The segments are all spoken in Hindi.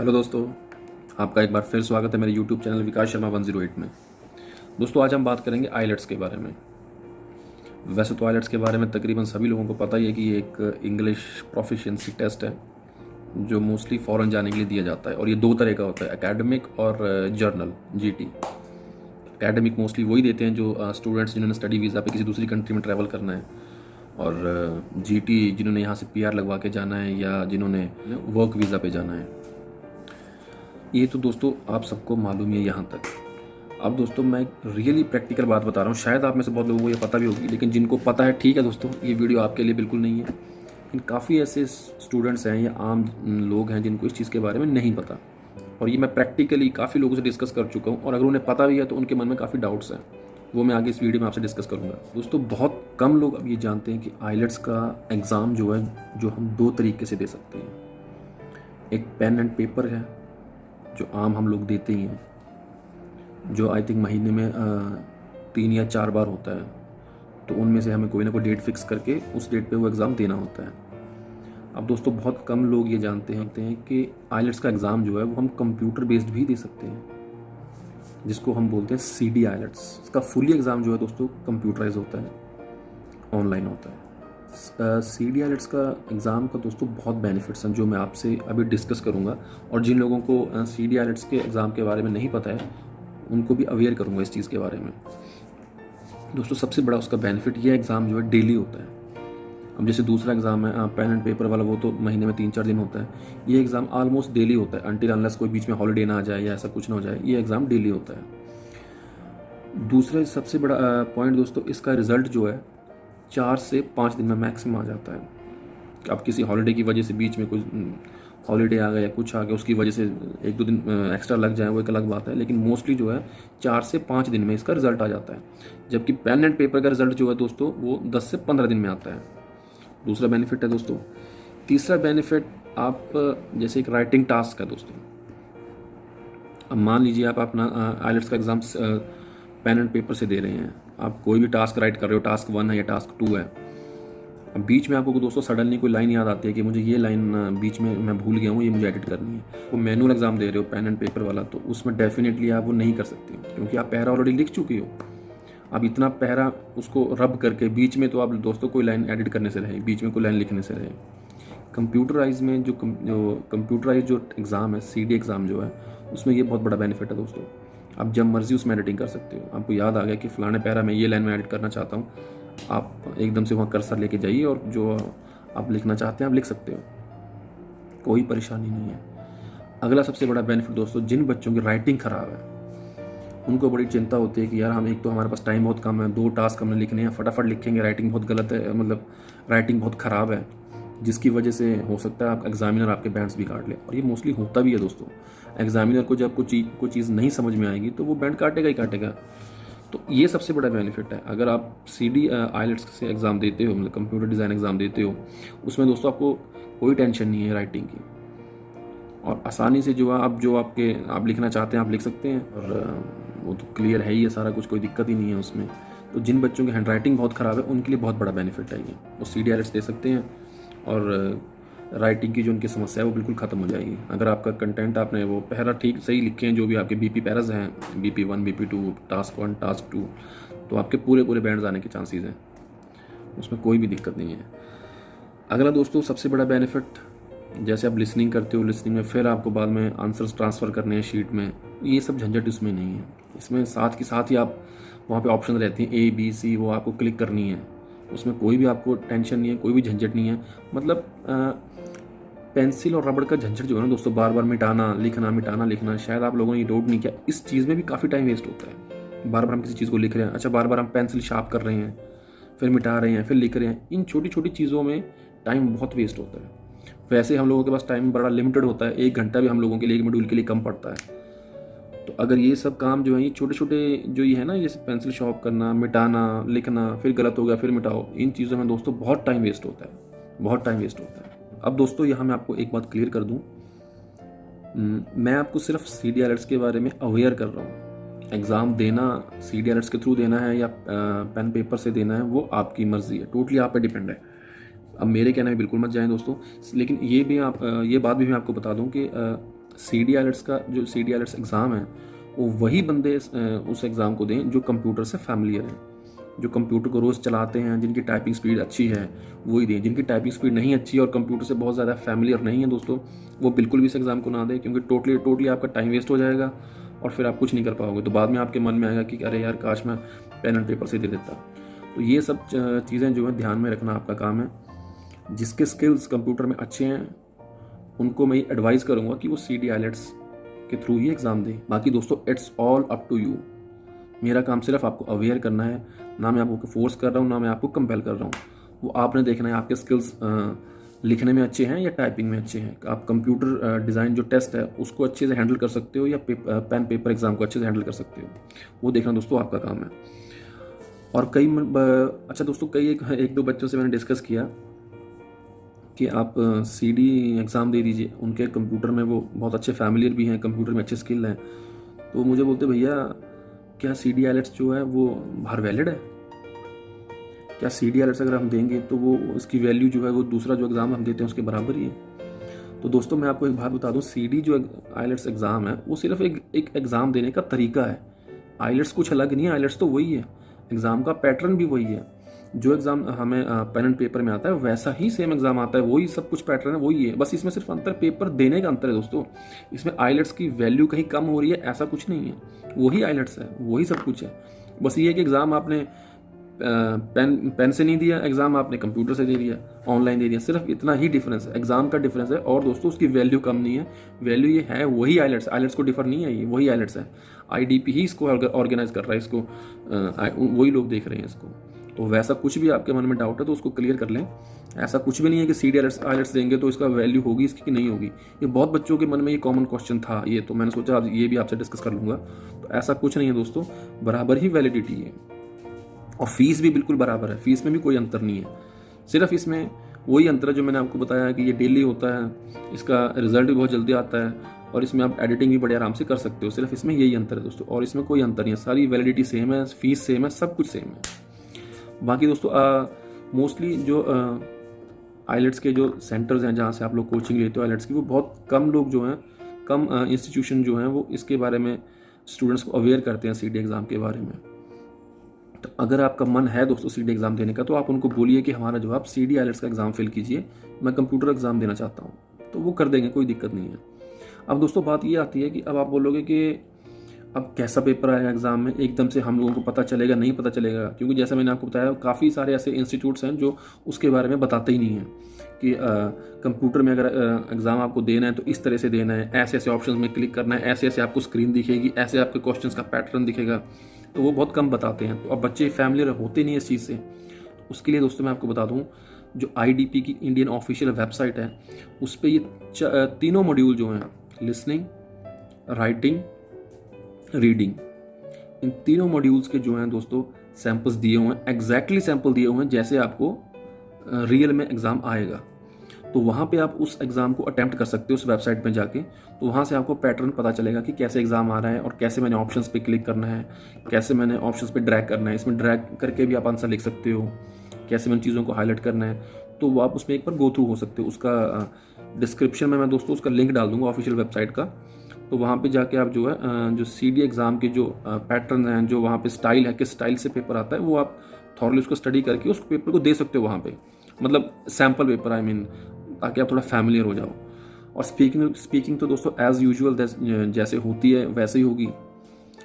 हेलो दोस्तों, आपका एक बार फिर स्वागत है मेरे यूट्यूब चैनल विकास शर्मा 108 में। दोस्तों, आज हम बात करेंगे आइलेट्स के बारे में। वैसे तो आइलेट्स के बारे में तकरीबन सभी लोगों को पता ही है कि ये एक इंग्लिश प्रोफिशिएंसी टेस्ट है जो मोस्टली फ़ॉरेन जाने के लिए दिया जाता है। और ये दो तरह का होता है, एकेडमिक और जर्नल जीटी। एकेडमिक मोस्टली वही देते हैं जो स्टूडेंट्स जिन्होंने स्टडी वीज़ा पे किसी दूसरी कंट्री में ट्रैवल करना है, और जीटी जिन्होंने यहाँ से पीआर लगवा के जाना है या जिन्होंने वर्क वीज़ा पे जाना है। ये तो दोस्तों आप सबको मालूम है यहाँ तक। अब दोस्तों मैं एक रियली प्रैक्टिकल बात बता रहा हूँ, शायद आप में से बहुत लोगों को ये पता भी होगी, लेकिन जिनको पता है ठीक है दोस्तों, ये वीडियो आपके लिए बिल्कुल नहीं है। लेकिन काफ़ी ऐसे स्टूडेंट्स हैं या आम लोग हैं जिनको इस चीज़ के बारे में नहीं पता, और ये मैं प्रैक्टिकली काफ़ी लोगों से डिस्कस कर चुका हूँ। और अगर उन्हें पता भी है तो उनके मन में काफ़ी डाउट्स हैं, वो मैं आगे इस वीडियो में आपसे डिस्कस करूँगा। दोस्तों, बहुत कम लोग अब ये जानते हैं कि आइलेट्स का एग्ज़ाम जो है, जो हम दो तरीके से दे सकते हैं। एक पेन एंड पेपर है जो आम हम लोग देते ही हैं, जो आई थिंक महीने में 3 या 4 बार होता है। तो उनमें से हमें कोई ना कोई डेट फिक्स करके उस डेट पे वो एग्ज़ाम देना होता है। अब दोस्तों, बहुत कम लोग ये जानते हैं कि आइलेट्स का एग्ज़ाम जो है वो हम कंप्यूटर बेस्ड भी दे सकते हैं, जिसको हम बोलते हैं सीडी आइलेट्स। इसका फुली एग्ज़ाम जो है दोस्तों कंप्यूटराइज होता है, ऑनलाइन होता है। सीडी आइलेट्स का एग्ज़ाम का दोस्तों बहुत बेनिफिट्स हैं जो मैं आपसे अभी डिस्कस करूंगा, और जिन लोगों को सीडी आइलेट्स के एग्ज़ाम के बारे में नहीं पता है उनको भी अवेयर करूंगा इस चीज़ के बारे में। दोस्तों, सबसे बड़ा उसका बेनिफिट ये एग्ज़ाम जो है डेली होता है। अब जैसे दूसरा एग्ज़ाम है पेन एंड पेपर वाला, वो तो महीने में 3-4 दिन होता है। ये एग्ज़ाम ऑलमोस्ट डेली होता है, अनटिल अनलेस कोई बीच में हॉलीडे ना आ जाए या ऐसा कुछ ना हो जाए, ये एग्ज़ाम डेली होता है। दूसरा सबसे बड़ा पॉइंट दोस्तों, इसका रिज़ल्ट जो है 4 से 5 दिन में मैक्सिमम आ जाता है। अब किसी हॉलीडे की वजह से बीच में कोई हॉलीडे आ गया या कुछ आ गया, उसकी वजह से 1-2 दिन एक्स्ट्रा लग जाए, वो एक अलग बात है, लेकिन मोस्टली जो है 4 से 5 दिन में इसका रिजल्ट आ जाता है। जबकि पेन एंड पेपर का रिजल्ट जो है दोस्तों वो 10 से 15 दिन में आता है। दूसरा बेनिफिट है दोस्तों। तीसरा बेनिफिट, आप जैसे एक राइटिंग टास्क है दोस्तों। अब मान लीजिए आप अपना आइलेट्स का एग्ज़ाम पेन एंड पेपर से दे रहे हैं, आप कोई भी टास्क राइट कर रहे हो, टास्क 1 है या टास्क 2 है। अब बीच में आपको दोस्तों सडनली कोई लाइन याद आती है कि मुझे ये लाइन बीच में मैं भूल गया हूँ, ये मुझे एडिट करनी है। वो मैनुअल एग्जाम दे रहे हो पेन एंड पेपर वाला, तो उसमें डेफिनेटली आप वो नहीं कर सकते, क्योंकि आप पहरा ऑलरेडी लिख चुके हो। अब इतना पहरा उसको रब करके बीच में तो आप दोस्तों कोई लाइन एडिट करने से रहे, बीच में कोई लाइन लिखने से रहे। कंप्यूटराइज में जो कंप्यूटराइज जो एग्ज़ाम है, सीडी एग्ज़ाम जो है, उसमें ये बहुत बड़ा बेनिफिट है दोस्तों। आप जब मर्जी उसमें एडिटिंग कर सकते हो। आपको याद आ गया कि फलाने पैरा में ये लाइन में एडिट करना चाहता हूँ, आप एकदम से वहाँ कर्सर लेके जाइए और जो आप लिखना चाहते हैं आप लिख सकते हो, कोई परेशानी नहीं है। अगला सबसे बड़ा बेनिफिट दोस्तों, जिन बच्चों की राइटिंग ख़राब है उनको बड़ी चिंता होती है कि यार हम एक तो हमारे पास टाइम बहुत कम है, 2 टास्क हमने लिखने हैं, फटाफट लिखेंगे, राइटिंग बहुत गलत है, मतलब राइटिंग बहुत ख़राब है, जिसकी वजह से हो सकता है आप एग्जामिनर आपके बैंड्स भी काट ले। और ये मोस्टली होता भी है दोस्तों। एग्जामिनर को जब कोई चीज़ नहीं समझ में आएगी तो वो बैंड काटेगा ही काटेगा। तो ये सबसे बड़ा बेनिफिट है। अगर आप सीडी आइलेट्स से एग्ज़ाम देते हो, मतलब कंप्यूटर डिज़ाइन एग्ज़ाम देते हो, उसमें दोस्तों आपको कोई टेंशन नहीं है राइटिंग की, और आसानी से जो आप लिखना चाहते हैं आप लिख सकते हैं, और वो तो क्लियर है ही है सारा कुछ, कोई दिक्कत ही नहीं है उसमें। तो जिन बच्चों की हैंड राइटिंग बहुत ख़राब है उनके लिए बहुत बड़ा बेनिफिट है ये, वो सीडी आइलेट्स दे सकते हैं, और राइटिंग की जो उनकी समस्या है वो बिल्कुल ख़त्म हो जाएगी। अगर आपका कंटेंट आपने वो पहला ठीक सही लिखे हैं, जो भी आपके बीपी पैराज हैं, BP1 BP2 टास्क 1 टास्क 2, तो आपके पूरे बैंड्स आने के चांसेस हैं, उसमें कोई भी दिक्कत नहीं है। अगला दोस्तों सबसे बड़ा बेनिफिट, जैसे आप लिसनिंग करते हो, लिसनिंग में फिर आपको बाद में आंसर्स ट्रांसफ़र करने हैं शीट में, ये सब झंझट इसमें नहीं है। इसमें साथ के साथ ही आप वहाँ पे ऑप्शन रहती हैं A B C, वो आपको क्लिक करनी है, उसमें कोई भी आपको टेंशन नहीं है, कोई भी झंझट नहीं है। मतलब पेंसिल और रबड़ का झंझट जो है ना दोस्तों, बार बार मिटाना लिखना, शायद आप लोगों ने नोट नहीं किया, इस चीज़ में भी काफ़ी टाइम वेस्ट होता है। बार बार हम किसी चीज़ को लिख रहे हैं, अच्छा बार बार हम पेंसिल शार्प कर रहे हैं, फिर मिटा रहे हैं, फिर लिख रहे हैं, इन छोटी छोटी चीज़ों में टाइम बहुत वेस्ट होता है। वैसे हम लोगों के पास टाइम बड़ा लिमिटेड होता है, 1 घंटा भी हम लोगों के लिए एक मॉड्यूल के लिए कम पड़ता है। तो अगर ये सब काम जो है, ये छोटे छोटे जो ये है ना, जैसे पेंसिल शार्प करना, मिटाना, लिखना, फिर गलत हो गया फिर मिटाओ, इन चीज़ों में दोस्तों बहुत टाइम वेस्ट होता है, बहुत टाइम वेस्ट होता है। अब दोस्तों यहाँ मैं आपको एक बात क्लियर कर दूँ, मैं आपको सिर्फ सीडी आइलेट्स के बारे में अवेयर कर रहा हूँ। एग्ज़ाम देना सीडी आइलेट्स के थ्रू देना है या पेन पेपर से देना है, वो आपकी मर्ज़ी है, टोटली आप पे डिपेंड है। अब मेरे कहने में बिल्कुल मत जाएं दोस्तों। लेकिन ये बात भी मैं आपको बता दूं कि CDIELTS का जो CDIELTS एग्ज़ाम है वो वही बंदे उस एग्ज़ाम को दें जो कंप्यूटर से फैमिलियर हैं, जो कंप्यूटर को रोज़ चलाते हैं, जिनकी टाइपिंग स्पीड अच्छी है वही दें। जिनकी टाइपिंग स्पीड नहीं अच्छी है और कंप्यूटर से बहुत ज़्यादा फैमिलियर नहीं है दोस्तों, वो बिल्कुल भी इस एग्ज़ाम को ना दें, क्योंकि टोटली आपका टाइम वेस्ट हो जाएगा और फिर आप कुछ नहीं कर पाओगे। तो बाद में आपके मन में आएगा कि अरे यार काश मैं पेन एंड पेपर से दे देता। तो ये सब चीज़ें जो है ध्यान में रखना आपका काम है। जिसके स्किल्स कंप्यूटर में अच्छे हैं उनको मैं एडवाइस करूँगा कि वो CDIELTS के थ्रू ही एग्ज़ाम दें। बाकी दोस्तों it's all up to you. मेरा काम सिर्फ आपको अवेयर करना है, ना मैं आपको फोर्स कर रहा हूँ, ना मैं आपको कंपेल कर रहा हूँ। वो आपने देखना है आपके स्किल्स लिखने में अच्छे हैं या टाइपिंग में अच्छे हैं। आप कंप्यूटर डिज़ाइन जो टेस्ट है उसको अच्छे से हैंडल कर सकते हो या पेन पेपर एग्ज़ाम को अच्छे से हैंडल कर सकते हो, वो देखना दोस्तों आपका काम है। और अच्छा दोस्तों, एक दो बच्चों से मैंने डिस्कस किया कि आप CD एग्ज़ाम दे दीजिए, उनके कंप्यूटर में वो बहुत अच्छे फैमिलियर भी हैं, कंप्यूटर में अच्छे स्किल हैं। तो मुझे बोलते भैया क्या CDIELTS जो है वो बाहर वैलिड है? क्या CDIELTS अगर हम देंगे तो वो उसकी वैल्यू जो है वो दूसरा जो एग्ज़ाम हम देते हैं उसके बराबर ही है? तो दोस्तों मैं आपको एक बात बता दूं, CD जो IELTS एग्ज़ाम है वो सिर्फ एक एग्ज़ाम देने का तरीका है। IELTS कुछ अलग नहीं है, IELTS तो वही है, एग्ज़ाम का पैटर्न भी वही है। जो एग्ज़ाम हमें पेन एंड पेपर में आता है वैसा ही सेम एग्ज़ाम आता है, वही सब कुछ पैटर्न है, वही है। बस इसमें सिर्फ अंतर पेपर देने का अंतर है दोस्तों। इसमें IELTS की वैल्यू कहीं कम हो रही है ऐसा कुछ नहीं है, वही IELTS है, वही सब कुछ है। बस ये है कि एग्ज़ाम आपने पेन से नहीं दिया, एग्ज़ाम आपने कंप्यूटर से दे दिया, ऑनलाइन दे दिया, सिर्फ इतना ही डिफरेंस है, एग्ज़ाम का डिफरेंस है। और दोस्तों उसकी वैल्यू कम नहीं है, वैल्यू ये है वही IELTS को डिफर नहीं है, ये वही IELTS है। IDP ही इसको ऑर्गेनाइज कर रहा है, इसको वही लोग देख रहे हैं इसको। तो वैसा कुछ भी आपके मन में डाउट है तो उसको क्लियर कर लें। ऐसा कुछ भी नहीं है कि CDIELTS देंगे तो इसका वैल्यू होगी इसकी कि नहीं होगी। ये बहुत बच्चों के मन में ये कॉमन क्वेश्चन था, ये तो मैंने सोचा ये भी आपसे डिस्कस कर लूँगा। तो ऐसा कुछ नहीं है दोस्तों, बराबर ही वैलिडिटी है और फीस भी बिल्कुल बराबर है, फीस में भी कोई अंतर नहीं है। सिर्फ इसमें वही अंतर है जो मैंने आपको बताया कि ये डेली होता है, इसका रिजल्ट भी बहुत जल्दी आता है और इसमें आप एडिटिंग भी बड़े आराम से कर सकते हो। सिर्फ इसमें यही अंतर है दोस्तों, और इसमें कोई अंतर नहीं है। सारी वैलिडिटी सेम है, फीस सेम है, सब कुछ सेम है। बाकी दोस्तों मोस्टली जो IELTS के जो सेंटर्स हैं जहाँ से आप लोग कोचिंग लेते हो IELTS की, वो बहुत कम लोग जो हैं, कम इंस्टीट्यूशन जो हैं वो इसके बारे में स्टूडेंट्स को अवेयर करते हैं CD एग्ज़ाम के बारे में। तो अगर आपका मन है दोस्तों CD एग्ज़ाम देने का तो आप उनको बोलिए कि हमारा जो आप CDIELTS का एग्ज़ाम फिल कीजिए, मैं कंप्यूटर एग्ज़ाम देना चाहता हूँ, तो वो कर देंगे, कोई दिक्कत नहीं है। अब दोस्तों बात ये आती है कि अब आप बोलोगे कि अब कैसा पेपर आएगा एग्ज़ाम में, एकदम से हम लोगों को पता चलेगा, नहीं पता चलेगा, क्योंकि जैसा मैंने आपको बताया काफ़ी सारे ऐसे इंस्टीट्यूट्स हैं जो उसके बारे में बताते ही नहीं हैं कि कंप्यूटर में अगर एग्ज़ाम आपको देना है तो इस तरह से देना है, ऐसे ऐसे ऑप्शंस में क्लिक करना है, ऐसे ऐसे आपको स्क्रीन दिखेगी, ऐसे आपके क्वेश्चंस का पैटर्न दिखेगा, तो वो बहुत कम बताते हैं। तो अब बच्चे फैमिलियर होते नहीं है इस चीज़ से। उसके लिए दोस्तों मैं आपको बता दूँ, जो IDP की इंडियन ऑफिशियल वेबसाइट है उस पर ये तीनों मॉड्यूल जो हैं, लिसनिंग, राइटिंग, रीडिंग, इन तीनों मॉड्यूल्स के जो हैं दोस्तों सैंपल्स दिए हुए हैं, एग्जैक्टली सैंपल दिए हुए हैं जैसे आपको रियल में एग्ज़ाम आएगा। तो वहाँ पे आप उस एग्ज़ाम को अटैम्प्ट कर सकते हो उस वेबसाइट पे जाके। तो वहाँ से आपको पैटर्न पता चलेगा कि कैसे एग्ज़ाम आ रहा है और कैसे मैंने ऑप्शंस पे क्लिक करना है, कैसे मैंने ऑप्शंस पे ड्रैग करना है, इसमें ड्रैग करके भी आप आंसर लिख सकते हो, कैसे मैंने चीज़ों को हाईलाइट करना है। तो वो आप उसमें एक बार गो थ्रू हो सकते हो। उसका डिस्क्रिप्शन में मैं दोस्तों उसका लिंक डाल दूँगा ऑफिशियल वेबसाइट का। तो वहाँ पे जाके आप जो है जो CD एग्ज़ाम के जो पैटर्न हैं, जो वहाँ पे स्टाइल है, किस स्टाइल से पेपर आता है, वो आप थॉरली उसको स्टडी करके उस पेपर को दे सकते हो वहाँ पे, मतलब सैम्पल पेपर आई मीन, ताकि आप थोड़ा फैमिलियर हो जाओ। और स्पीकिंग तो दोस्तों एज़ यूजुअल जैसे होती है वैसे ही होगी।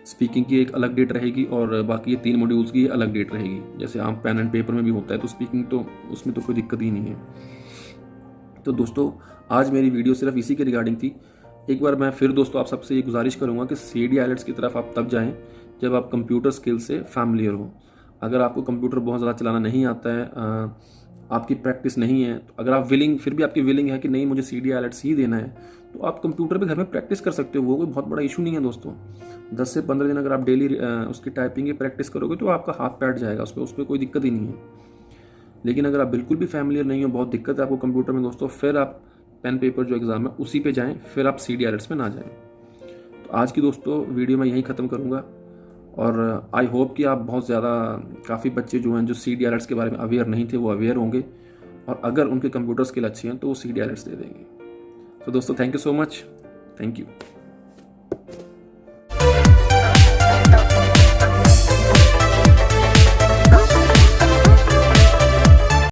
स्पीकिंग की एक अलग डेट रहेगी और बाकी ये 3 मॉड्यूल्स की अलग डेट रहेगी, जैसे आप पेन एंड पेपर में भी होता है। तो स्पीकिंग तो उसमें तो कोई दिक्कत ही नहीं है। तो दोस्तों आज मेरी वीडियो सिर्फ इसी के रिगार्डिंग थी। एक बार मैं फिर दोस्तों आप सबसे ये गुजारिश करूंगा कि CDIELTS की तरफ आप तब जाएं जब आप कंप्यूटर स्किल से फैमिलियर हो। अगर आपको कंप्यूटर बहुत ज़्यादा चलाना नहीं आता है, आपकी प्रैक्टिस नहीं है, तो अगर आप फिर भी आपकी विलिंग है कि नहीं मुझे CDIELTS ही देना है, तो आप कंप्यूटर पे घर में प्रैक्टिस कर सकते हो। वो कोई बहुत बड़ा इशू नहीं है दोस्तों। 10 से 15 दिन अगर आप डेली उसकी टाइपिंग की प्रैक्टिस करोगे तो आपका हाथ बैठ जाएगा उस पर कोई दिक्कत ही नहीं है। लेकिन अगर आप बिल्कुल भी फैमिलियर नहीं हो, बहुत दिक्कत है आपको कंप्यूटर में दोस्तों, फिर आप पेन पेपर जो एग्ज़ाम है उसी पे जाएं, फिर आप CDIELTS में ना जाएं। तो आज की दोस्तों वीडियो मैं यहीं ख़त्म करूँगा और आई होप कि आप बहुत ज़्यादा काफ़ी बच्चे जो हैं जो CDIELTS के बारे में अवेयर नहीं थे वो अवेयर होंगे, और अगर उनके कंप्यूटर स्किल अच्छी हैं तो वो CDIELTS दे देंगे। तो दोस्तों thank you so much. Thank you.